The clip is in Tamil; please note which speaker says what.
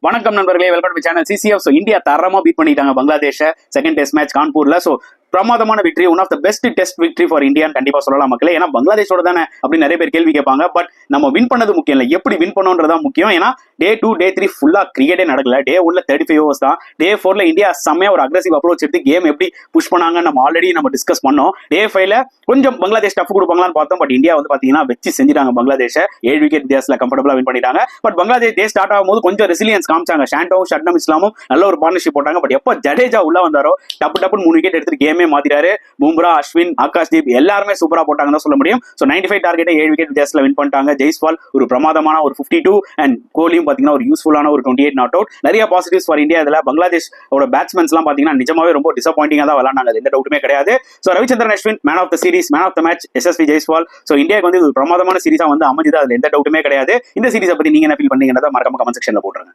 Speaker 1: வணக்கம் நண்பர்களே, welcome to channel CCF. So India தரமா பீட் பண்ணிட்டாங்க பங்களாதேஷை செகண்ட் டெஸ்ட் மேட்ச் கான்பூர்ல. ஸோ பிரமாதமான victory, one of the best test victory for இந்தியான்னு கண்டிப்பா சொல்லலாம் மக்களே. ஏன்னா பங்களாதேஷோட தானே அப்படின்னு நிறைய பேர் கேள்வி கேட்பாங்க. பட் நம்ம வின் பண்ணது முக்கியம் இல்லை, எப்படி வின் பண்ணோன்றதான் முக்கியம். ஏன்னா டே 2 டே 3 ஃபுல்லா கிரிக்கெட்டே நடக்கல. டே 1ல 35 ஓவர்ஸ் தான். டே 4ல இந்தியா செம்மையா ஒரு அக்ரெசிவ் அப்ரோச் எடுத்து கேம் எப்படி புஷ் பண்ணாங்க நம்ம ஆல்ரெடி டிஸ்கஸ் பண்ணோம். டே 5ல கொஞ்சம் பங்களாதேஷ் டஃப் கொடுப்பாங்களான்னு பார்த்தோம். பட் இந்தியா பாத்தீங்கன்னா வச்சு செஞ்சுட்டாங்க பங்களாதேஷை. 7 விக்கெட் வித்தியாசத்துல கம்ஃபர்டபுளா வின் பண்ணிட்டாங்க. பட் பங்களாதேஷ் டே ஸ்டார்ட் ஆகும்போது கொஞ்சம் ரெசிலியன்ஸ் காமிச்சாங்க. ஷாண்டோவும் ஷட்னம் இஸ்லாமும் நல்ல ஒரு பார்ட்னர்ஷிப் போட்டாங்க. பட் எப்போ ஜடேஜா உள்ள வந்தாரோ டப்புன்னு 3 விக்கெட் எடுத்துட்டு கேமே மாத்திட்டாரு. பும்ரா, அஸ்வின், ஆகாஷ்தீப் எல்லாருமே சூப்பரா போட்டாங்க தான் சொல்ல முடியும். ஸோ 95 டார்கெட்டை 7 விக்கெட் வித்தியாசத்துல வின் பண்ணிட்டாங்க. ஜெய்ஸ்வால் ஒரு பிரமாதமான ஒரு 52 அண்ட் கோலியும் பாத்தீங்கன்னா ஒரு யூஸ்ஃபுல்லான ஒரு 28 நாட் அவுட். நிறைய பாசிட்டிவ்ஸ் ஃபார் இந்தியா. இதுல பங்களாதேஷோட பேட்ஸ்மேன்ஸ் எல்லாம் பாத்தீங்கன்னா நிஜமாவே ரொம்ப டிசப்பாயிண்டிங்கா தான் விளையாண்டாங்க, எந்த டவுட்டுமே கிடையாது. So Ravichandran Ashwin man of the series, man of the match Yashasvi Jaiswal. So இந்தியாவுக்கு ஒரு பிரமாதமான சீரிஸா அமைஞ்சது, அதுல எந்த டவுட்டுமே கிடையாது. இந்த சீரிஸை பத்தி நீங்க என்ன ஃபீல் பண்ணீங்கன்றத மறக்காம கமெண்ட் செக்ஷன்ல போட்டுருங்க.